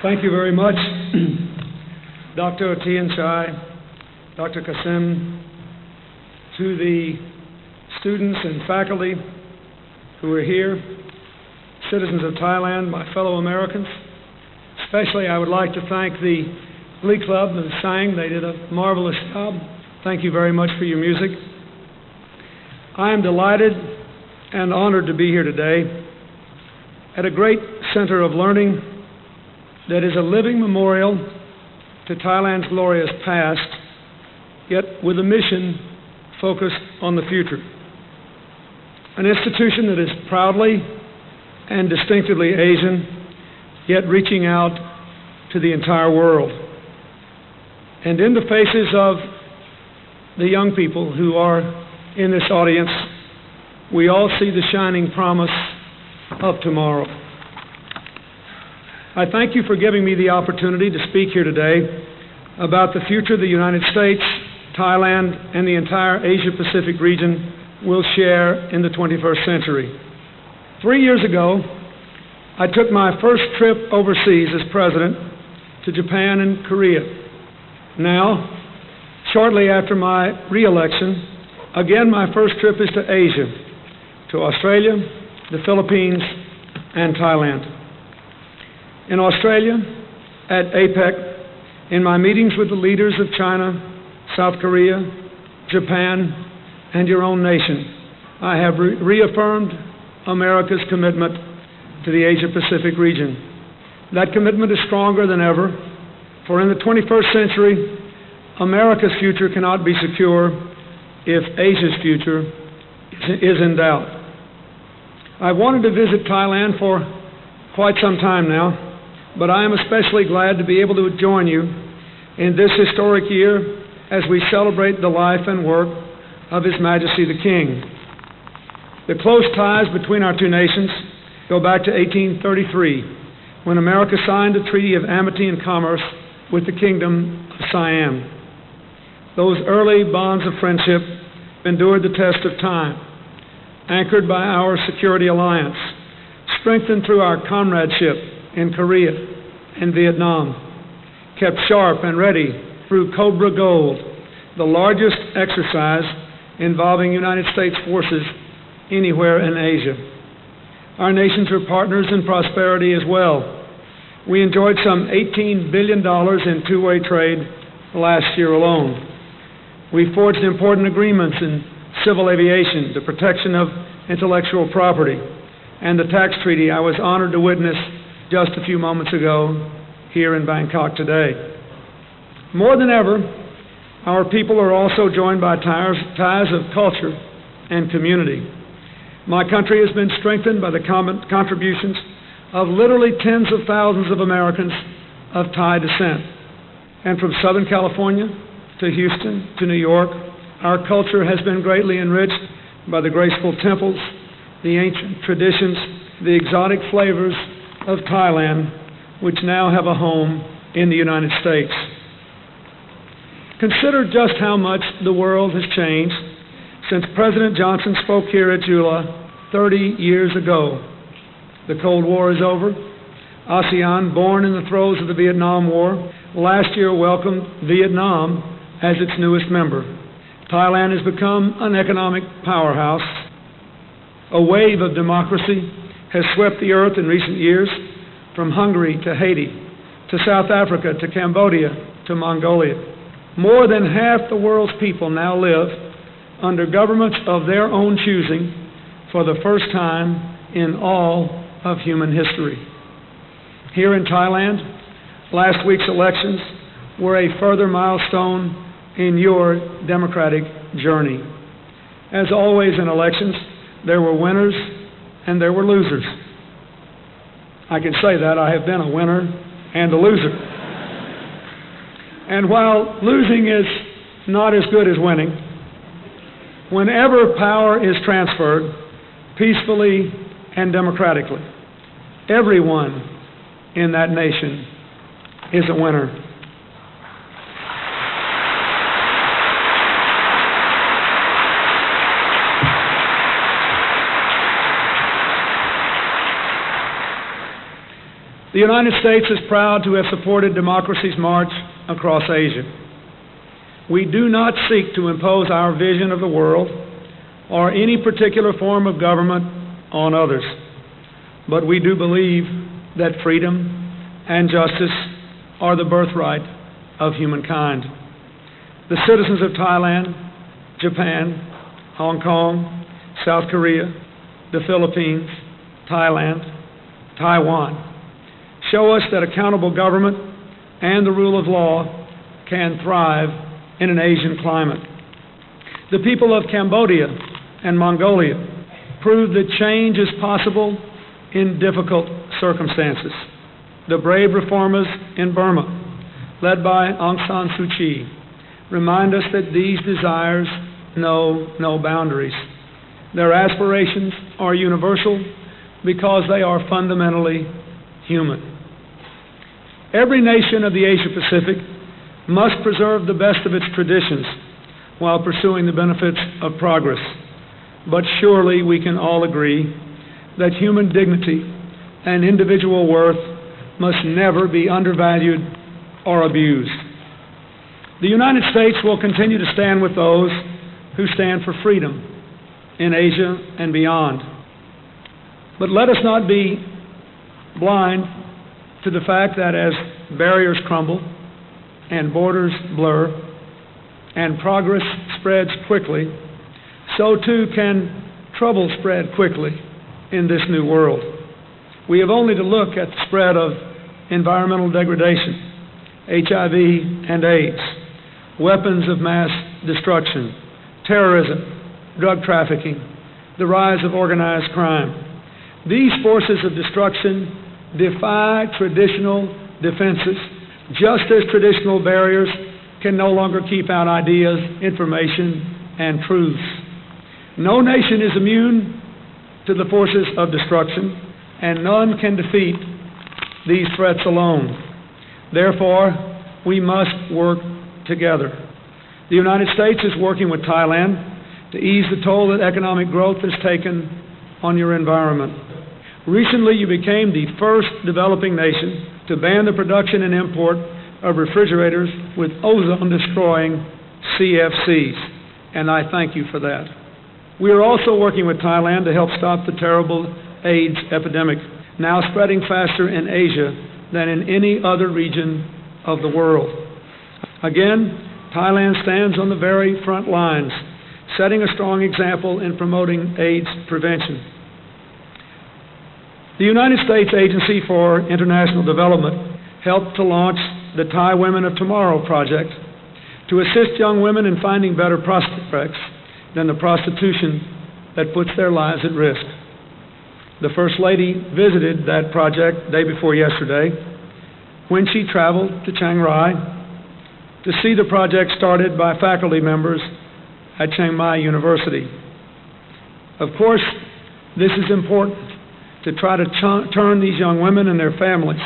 Thank you very much, Dr. Tian Chai, Dr. Kasim, to the students and faculty who are here, citizens of Thailand, my fellow Americans. Especially, I would like to thank the Glee Club and sang. They did a marvelous job. Thank you very much for your music. I am delighted and honored to be here today at a great center of learning that is a living memorial to Thailand's glorious past, yet with a mission focused on the future. An institution that is proudly and distinctively Asian, yet reaching out to the entire world. And in the faces of the young people who are in this audience, we all see the shining promise of tomorrow. I thank you for giving me the opportunity to speak here today about the future the United States, Thailand, and the entire Asia-Pacific region will share in the 21st century. 3 years ago, I took my first trip overseas as president to Japan and Korea. Now, shortly after my re-election, again my first trip is to Asia, to Australia, the Philippines, and Thailand. In Australia, at APEC, in my meetings with the leaders of China, South Korea, Japan, and your own nation, I have reaffirmed America's commitment to the Asia-Pacific region. That commitment is stronger than ever, for in the 21st century, America's future cannot be secure if Asia's future is in doubt. I've wanted to visit Thailand for quite some time now, but I am especially glad to be able to join you in this historic year as we celebrate the life and work of His Majesty the King. The close ties between our two nations go back to 1833, when America signed a treaty of amity and commerce with the Kingdom of Siam. Those early bonds of friendship endured the test of time, anchored by our security alliance, strengthened through our comradeship in Korea and Vietnam, kept sharp and ready through Cobra Gold, the largest exercise involving United States forces anywhere in Asia. Our nations are partners in prosperity as well. We enjoyed some $18 billion in two-way trade last year alone. We forged important agreements in civil aviation, the protection of intellectual property, and the tax treaty I was honored to witness just a few moments ago here in Bangkok today. More than ever, our people are also joined by ties of culture and community. My country has been strengthened by the contributions of literally tens of thousands of Americans of Thai descent. And from Southern California to Houston to New York, our culture has been greatly enriched by the graceful temples, the ancient traditions, the exotic flavors of Thailand, which now have a home in the United States. Consider just how much the world has changed since President Johnson spoke here at Jula 30 years ago. The Cold War is over. ASEAN, born in the throes of the Vietnam War, last year welcomed Vietnam as its newest member. Thailand has become an economic powerhouse. A wave of democracy has swept the earth in recent years, from Hungary to Haiti, to South Africa, to Cambodia, to Mongolia. More than half the world's people now live under governments of their own choosing for the first time in all of human history. Here in Thailand, last week's elections were a further milestone in your democratic journey. As always in elections, there were winners and there were losers. I can say that I have been a winner and a loser. And while losing is not as good as winning, whenever power is transferred peacefully and democratically, everyone in that nation is a winner. The United States is proud to have supported democracy's march across Asia. We do not seek to impose our vision of the world or any particular form of government on others, but we do believe that freedom and justice are the birthright of humankind. The citizens of Thailand, Japan, Hong Kong, South Korea, the Philippines, Thailand, Taiwan show us that accountable government and the rule of law can thrive in an Asian climate. The people of Cambodia and Mongolia prove that change is possible in difficult circumstances. The brave reformers in Burma, led by Aung San Suu Kyi, remind us that these desires know no boundaries. Their aspirations are universal because they are fundamentally human. Every nation of the Asia Pacific must preserve the best of its traditions while pursuing the benefits of progress. But surely we can all agree that human dignity and individual worth must never be undervalued or abused. The United States will continue to stand with those who stand for freedom in Asia and beyond. But let us not be blind to the fact that as barriers crumble and borders blur and progress spreads quickly, so too can trouble spread quickly in this new world. We have only to look at the spread of environmental degradation, HIV and AIDS, weapons of mass destruction, terrorism, drug trafficking, the rise of organized crime. These forces of destruction defy traditional defenses, just as traditional barriers can no longer keep out ideas, information, and truths. No nation is immune to the forces of destruction, and none can defeat these threats alone. Therefore, we must work together. The United States is working with Thailand to ease the toll that economic growth has taken on your environment. Recently, you became the first developing nation to ban the production and import of refrigerators with ozone-destroying CFCs, and I thank you for that. We are also working with Thailand to help stop the terrible AIDS epidemic, now spreading faster in Asia than in any other region of the world. Again, Thailand stands on the very front lines, setting a strong example in promoting AIDS prevention. The United States Agency for International Development helped to launch the Thai Women of Tomorrow project to assist young women in finding better prospects than the prostitution that puts their lives at risk. The First Lady visited that project day before yesterday when she traveled to Chiang Rai to see the project started by faculty members at Chiang Mai University. Of course, this is important to try to turn these young women and their families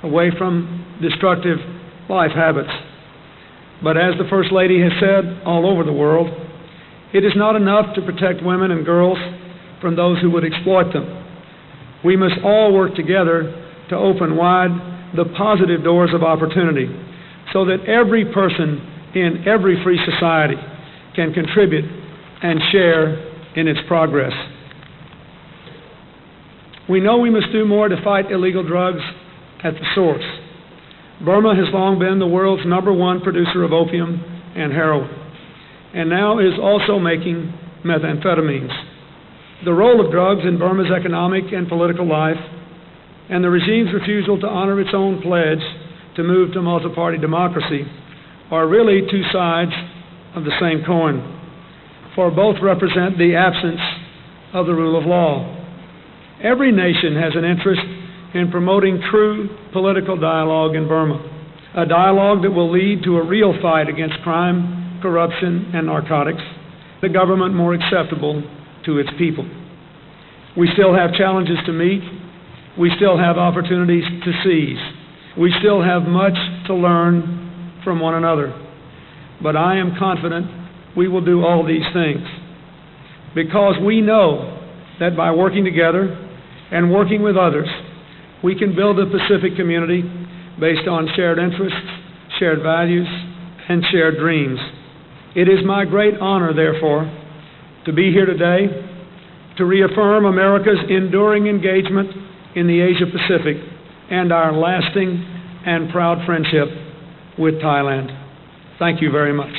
away from destructive life habits. But as the First Lady has said all over the world, it is not enough to protect women and girls from those who would exploit them. We must all work together to open wide the positive doors of opportunity so that every person in every free society can contribute and share in its progress. We know we must do more to fight illegal drugs at the source. Burma has long been the world's #1 producer of opium and heroin, and now is also making methamphetamines. The role of drugs in Burma's economic and political life, and the regime's refusal to honor its own pledge to move to multi-party democracy, are really two sides of the same coin, for both represent the absence of the rule of law. Every nation has an interest in promoting true political dialogue in Burma, a dialogue that will lead to a real fight against crime, corruption, and narcotics, the government more acceptable to its people. We still have challenges to meet. We still have opportunities to seize. We still have much to learn from one another. But I am confident we will do all these things because we know that by working together and working with others, we can build a Pacific community based on shared interests, shared values, and shared dreams. It is my great honor, therefore, to be here today to reaffirm America's enduring engagement in the Asia-Pacific and our lasting and proud friendship with Thailand. Thank you very much.